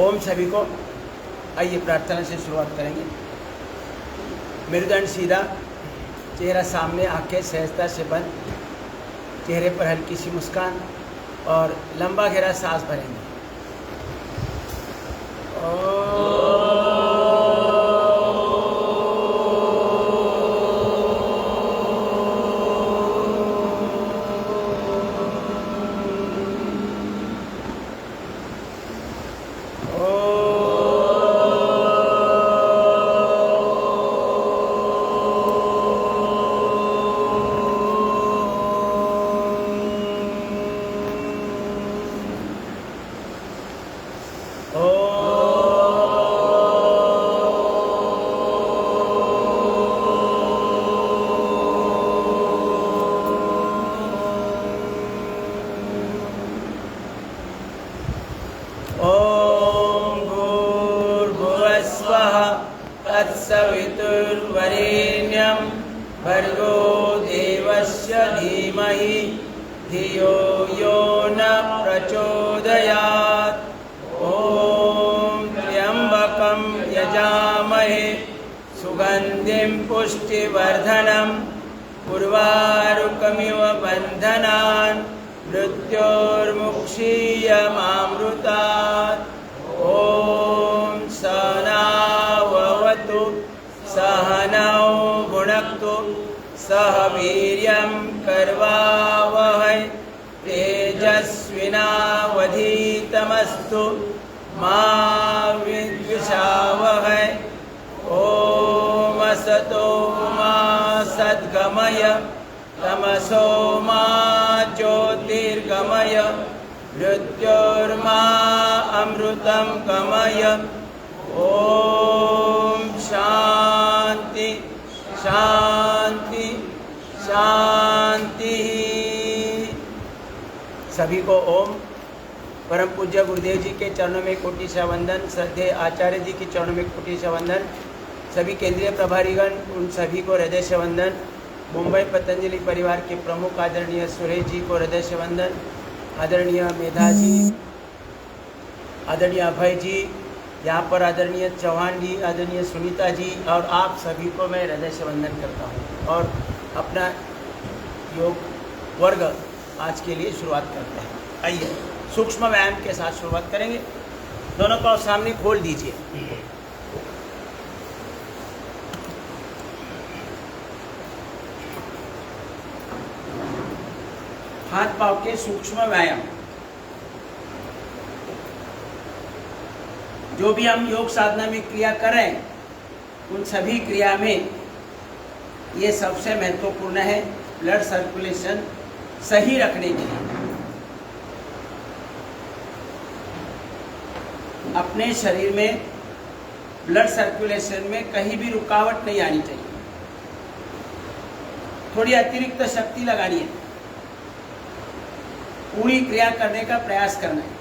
ओम सभी को। आइए प्रार्थना से शुरुआत करेंगे। मेरुदंड सीधा, चेहरा सामने, आंखें सहजता से बंद, चेहरे पर हल्की सी मुस्कान और लंबा गहरा सांस भरेंगे। तत्सवितुर्वरेण्यं भर्गो देवस्य धीमहि धियो यो न प्रचोदयात्। ॐ त्र्यम्बकं यजामहे सुगन्धिं पुष्टिवर्धनं उर्वारुकमिव बन्धनान् मृत्योर्मुक्षीयमामृतात्। ॐ सहनाववतु सहनौ भुनक्तु सह वीर्यं कर्वावहै तेजस्विनावधीतमस्तु मा विद्विषावहै। ॐ असतो मा सद्गमय तमसो मा ज्योतिर्गमय मृत्योर्मा अमृतं गमय। ॐ शांति शांति शांति। सभी को ओम। परम पूज्य गुरुदेव जी के चरणों में कोटि से वंदन। श्रद्धेय आचार्य जी के चरणों में कोटि से वंदन। सभी केंद्रीय प्रभारीगण, उन सभी को हृदय से वंदन। मुंबई पतंजलि परिवार के प्रमुख आदरणीय सुरेश जी को हृदय से वंदन। आदरणीय मेधा जी, आदरणीय अभय जी, यहाँ पर आदरणीय चौहान जी, आदरणीय सुनीता जी और आप सभी को मैं हृदय से वंदन करता हूँ। और अपना योग वर्ग आज के लिए शुरुआत करते हैं। आइए सूक्ष्म व्यायाम के साथ शुरुआत करेंगे। दोनों पाँव सामने खोल दीजिए। हाथ पांव के सूक्ष्म व्यायाम। जो भी हम योग साधना में क्रिया करें, उन सभी क्रिया में ये सबसे महत्वपूर्ण है ब्लड सर्कुलेशन सही रखने के लिए। अपने शरीर में ब्लड सर्कुलेशन में कहीं भी रुकावट नहीं आनी चाहिए। थोड़ी अतिरिक्त शक्ति लगानी है, पूरी क्रिया करने का प्रयास करना है,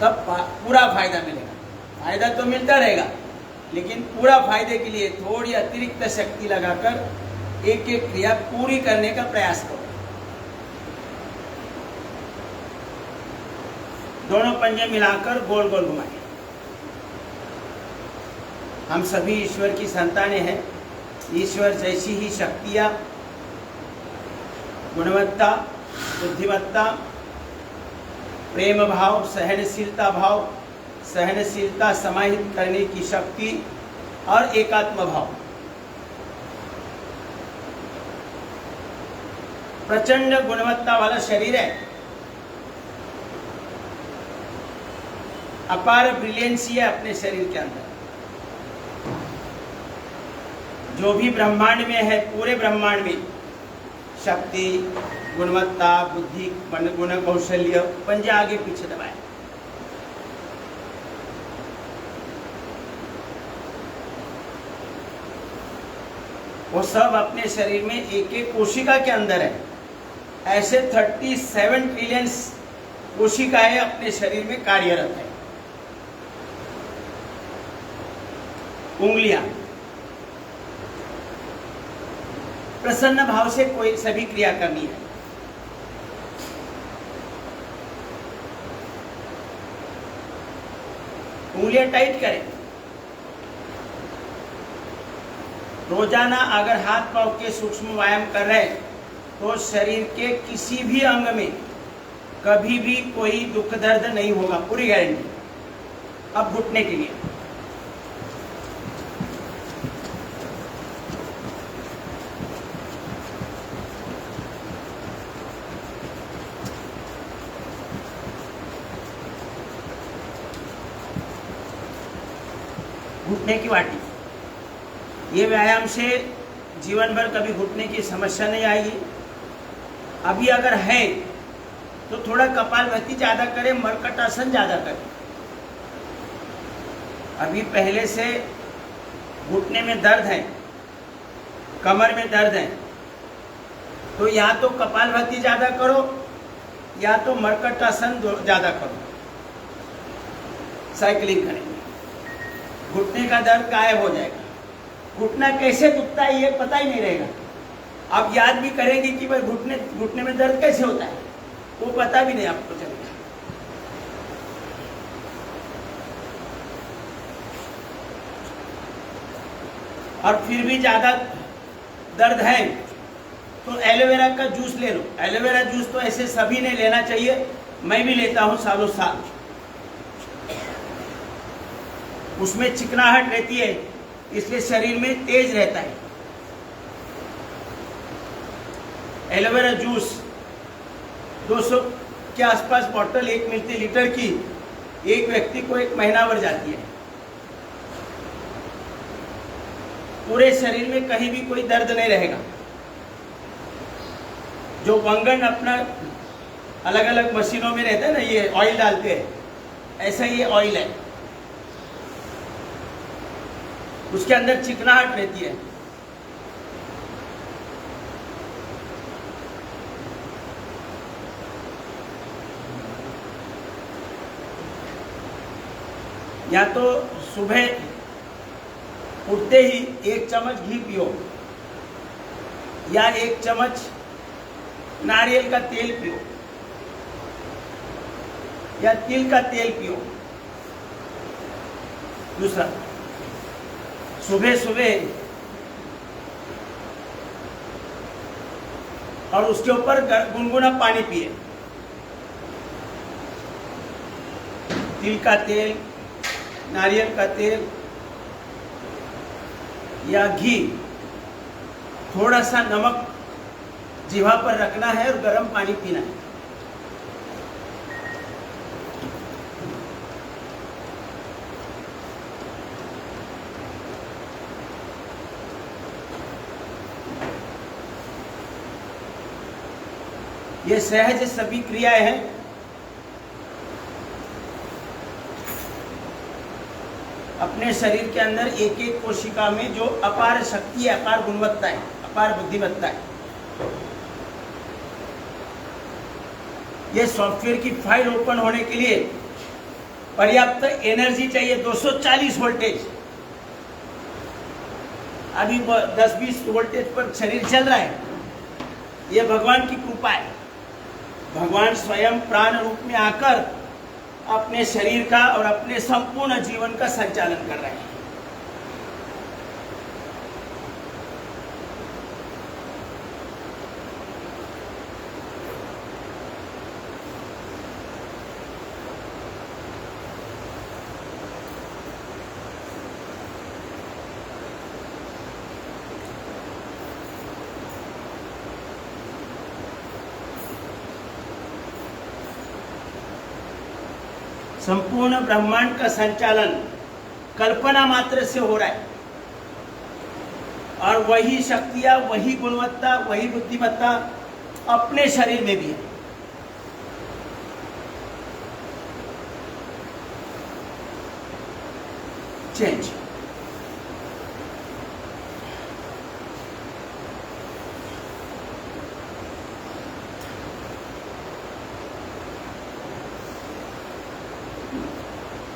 तब पूरा फायदा मिलेगा। फायदा तो मिलता रहेगा, लेकिन पूरा फायदे के लिए थोड़ी अतिरिक्त शक्ति लगाकर एक एक क्रिया पूरी करने का प्रयास करो। दोनों पंजे मिलाकर गोल गोल घुमाएं। हम सभी ईश्वर की संतानें हैं। ईश्वर जैसी ही शक्तियां, गुणवत्ता, बुद्धिमत्ता, प्रेम भाव, सहनशीलता समाहित करने की शक्ति और एकात्म भाव, प्रचंड गुणवत्ता वाला शरीर है। अपार ब्रिलियंसी है अपने शरीर के अंदर। जो भी ब्रह्मांड में है, पूरे ब्रह्मांड में शक्ति, गुणवत्ता, बुद्धि, गुण, कौशल्य, पंजे आगे पीछे दबाए। वो सब अपने शरीर में एक एक कोशिका के अंदर है। ऐसे 37 ट्रिलियन कोशिकाएं अपने शरीर में कार्यरत है। उंगलियां प्रसन्न भाव से कोई सभी क्रिया करनी है। उंगलियां टाइट करें। रोजाना अगर हाथ पांव के सूक्ष्म व्यायाम कर रहे हैं तो शरीर के किसी भी अंग में कभी भी कोई दुख दर्द नहीं होगा, पूरी गारंटी। अब घुटने के लिए घुटने की वाटी, ये व्यायाम से जीवन भर कभी घुटने की समस्या नहीं आएगी। अभी अगर है तो थोड़ा कपालभाति ज्यादा करें, मरकटासन ज्यादा करें। अभी पहले से घुटने में दर्द है, कमर में दर्द है, तो या तो कपालभाति ज्यादा करो या तो मरकटासन ज्यादा करो, साइकिलिंग करेंगे, घुटने का दर्द गायब हो जाएगा। घुटना कैसे दुखता है ये पता ही नहीं रहेगा। आप याद भी करेंगे कि भाई घुटने में दर्द कैसे होता है, वो पता भी नहीं आपको चलेगा। और फिर भी ज्यादा दर्द है तो एलोवेरा का जूस ले लो। एलोवेरा जूस तो ऐसे सभी ने लेना चाहिए, मैं भी लेता हूं सालों साल। उसमें चिकनाहट रहती है, इसलिए शरीर में तेज रहता है। एलोवेरा जूस 200 के आसपास बॉटल एक मिलती लीटर की, एक व्यक्ति को 1 महीना भर जाती है। पूरे शरीर में कहीं भी कोई दर्द नहीं रहेगा। जो वंगन अपना अलग अलग मशीनों में रहता है ना, ये ऑयल डालते हैं, ऐसा ये ऑयल है, उसके अंदर चिकनाहट रहती है। या तो सुबह उठते ही 1 चम्मच घी पियो या 1 चम्मच नारियल का तेल पियो या तिल का तेल पियो। दूसरा, सुबह सुबह और उसके ऊपर गुनगुना पानी पिए। तिल का तेल, नारियल का तेल या घी, थोड़ा सा नमक जीवा पर रखना है और गर्म पानी पीना है। ये सहज सभी क्रियाएं हैं। अपने शरीर के अंदर एक एक कोशिका में जो अपार शक्ति है, अपार गुणवत्ता है, अपार बुद्धिमत्ता है, ये सॉफ्टवेयर की फाइल ओपन होने के लिए पर्याप्त एनर्जी चाहिए। 240 वोल्टेज, अभी 10-20 वोल्टेज पर शरीर चल रहा है, ये भगवान की कृपा है। भगवान स्वयं प्राण रूप में आकर अपने शरीर का और अपने संपूर्ण जीवन का संचालन कर रहे हैं। संपूर्ण ब्रह्मांड का संचालन कल्पना मात्र से हो रहा है, और वही शक्तियां, वही गुणवत्ता, वही बुद्धिमत्ता अपने शरीर में भी है। चेंज।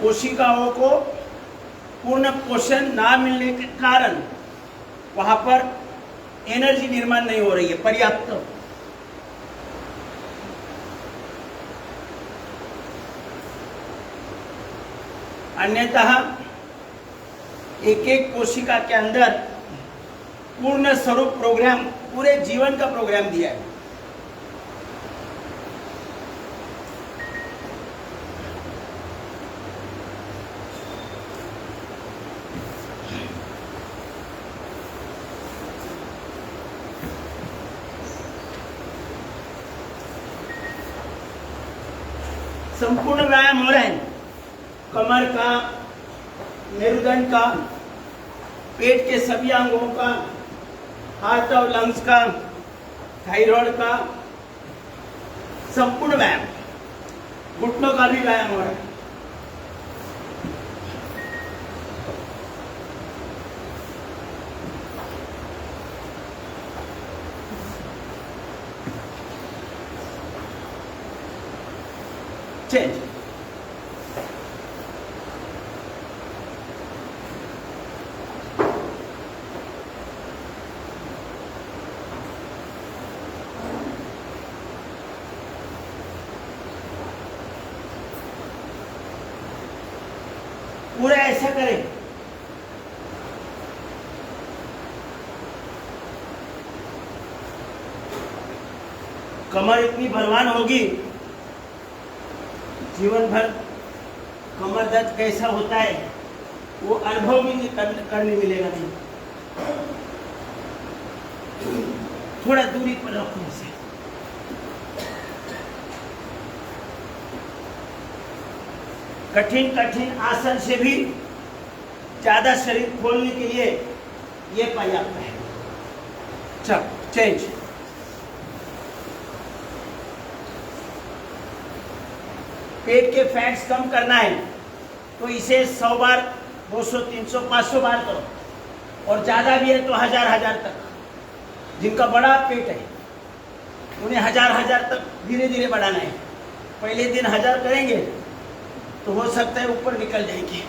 कोशिकाओं को पूर्ण पोषण ना मिलने के कारण वहां पर एनर्जी निर्माण नहीं हो रही है पर्याप्त। अन्यतः एक एक कोशिका के अंदर पूर्ण स्वरूप प्रोग्राम, पूरे जीवन का प्रोग्राम दिया है। संपूर्ण व्यायाम हो रहे हैं, कमर का, मेरुदंड का, पेट के सभी अंगों का, हार्ट और लंग्स का, थायराइड का, संपूर्ण व्यायाम, घुटनों का भी व्यायाम हो रहा है। चेंज। पूरा ऐसा करें। कमर इतनी बलवान होगी, जीवन भर कमर दर्द कैसा होता है वो अनुभव भी करने मिलेगा नहीं। थोड़ा दूरी पर रखो इसे। कठिन कठिन आसन से भी ज्यादा शरीर खोलने के लिए ये पर्याप्त है। चल चेंज। पेट के फैट्स कम करना है तो इसे 100 बार, 200, 300, 500 बार करो, और ज्यादा भी है तो हजार तक। जिनका बड़ा पेट है उन्हें हजार तक धीरे धीरे बढ़ाना है। पहले दिन 1000 करेंगे तो हो सकता है ऊपर निकल जाएंगे।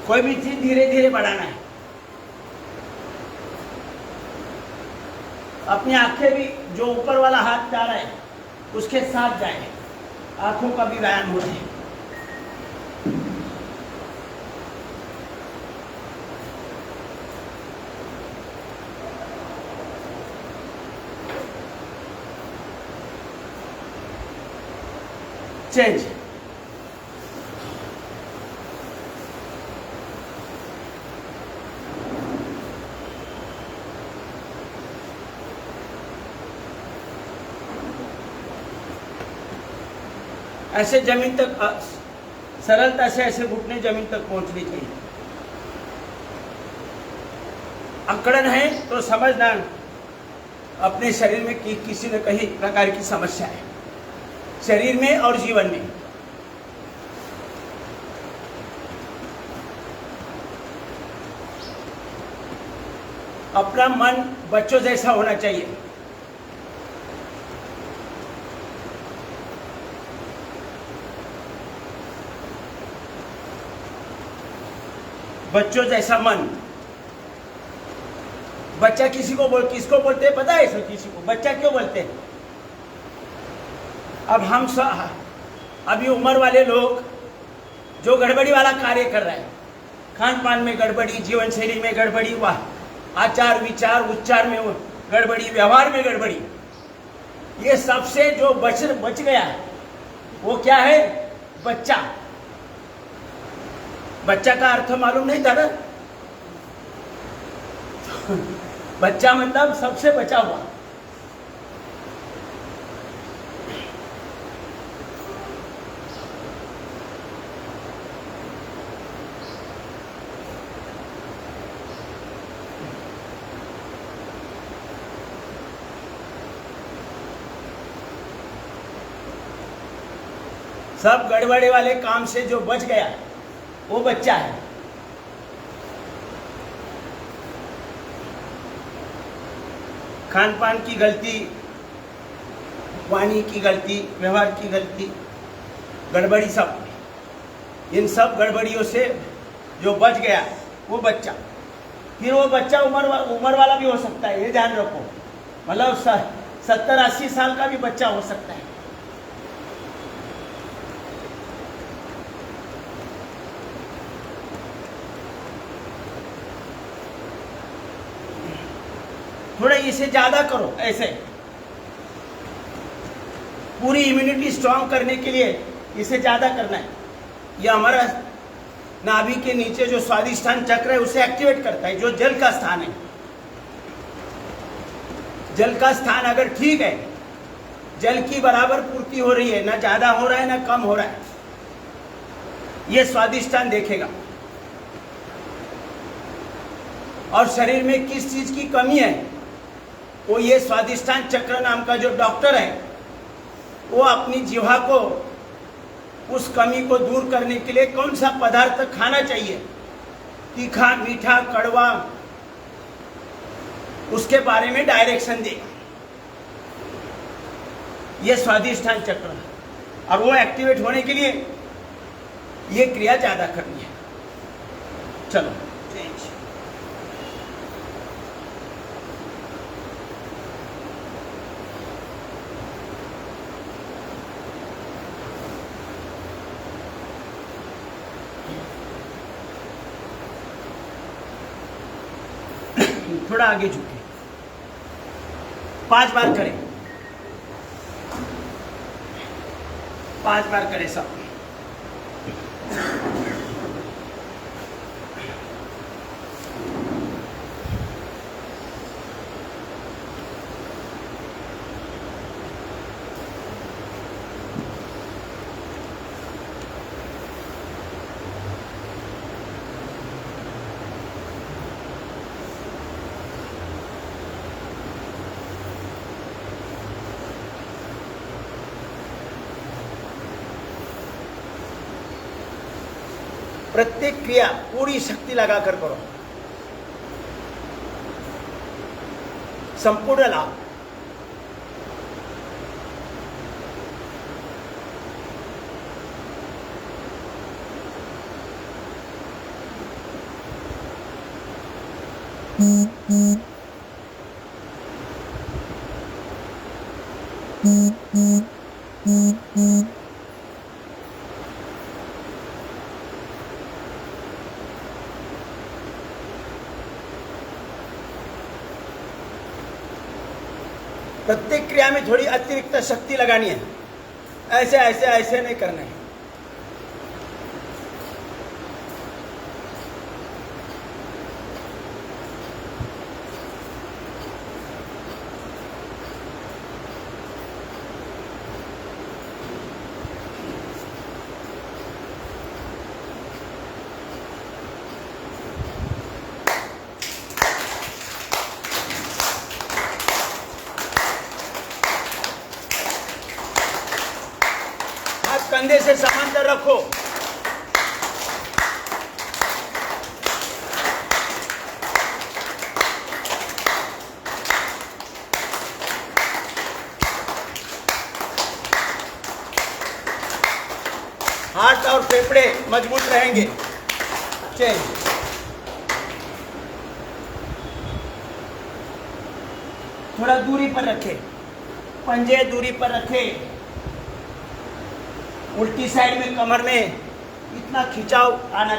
कोई भी चीज धीरे धीरे बढ़ाना है। अपनी आंखें भी, जो ऊपर वाला हाथ जा रहा है उसके साथ जाए, आंखों का भी व्यायाम होता है। चेंज। ऐसे जमीन तक, सरलता से ऐसे घुटने जमीन तक पहुंचनी चाहिए। अकड़न है तो समझना अपने शरीर में किसी न कहीं प्रकार की समस्या है, शरीर में और जीवन में। अपना मन बच्चों जैसा होना चाहिए। बच्चों जैसा मन। बच्चा किसको बोलते हैं पता है? सब किसी को बच्चा क्यों बोलते हैं? अब हम अभी उम्र वाले लोग जो गड़बड़ी वाला कार्य कर रहे हैं, खान पान में गड़बड़ी, जीवन शैली में गड़बड़ी, आचार विचार उच्चार में गड़बड़ी, व्यवहार में गड़बड़ी, ये सबसे जो बच गया वो क्या है? बच्चा। बच्चा का अर्थ मालूम नहीं था ना? बच्चा मतलब सबसे बचा हुआ। सब गड़बड़े वाले काम से जो बच गया वो बच्चा है। खान पान की गलती, वाणी की गलती, व्यवहार की गलती, गड़बड़ी, सब इन सब गड़बड़ियों से जो बच गया वो बच्चा। फिर वो बच्चा उम्र वाला भी हो सकता है, ये ध्यान रखो। मतलब 70-80 साल का भी बच्चा हो सकता है। थोड़ा इसे ज्यादा करो, ऐसे पूरी इम्यूनिटी स्ट्रांग करने के लिए इसे ज्यादा करना है। यह हमारा नाभि के नीचे जो स्वादिष्ठान चक्र है उसे एक्टिवेट करता है, जो जल का स्थान है। जल का स्थान अगर ठीक है, जल की बराबर पूर्ति हो रही है, ना ज्यादा हो रहा है ना कम हो रहा है, यह स्वादिष्ठान देखेगा। और शरीर में किस चीज की कमी है, वो ये स्वादिष्ठान चक्र नाम का जो डॉक्टर है, वो अपनी जीवा को उस कमी को दूर करने के लिए कौन सा पदार्थ खाना चाहिए, तीखा, मीठा, कड़वा, उसके बारे में डायरेक्शन देगा। यह स्वादिष्ठान चक्र है और वो एक्टिवेट होने के लिए ये क्रिया ज्यादा करनी है। चलो थोड़ा आगे झुके, 5 बार करें, 5 बार करें सब। प्रत्येक क्रिया पूरी शक्ति लगाकर करो, संपूर्ण लाभ। प्रत्येक क्रिया में थोड़ी अतिरिक्त शक्ति लगानी है, ऐसे ऐसे ऐसे नहीं करना है। कंधे से समांतर रखो, हाथ और फेफड़े मजबूत रहेंगे। चेंज। थोड़ा दूरी पर रखें, पंजे दूरी पर रखें। उल्टी साइड में कमर में इतना खिंचाव आना चाहिए।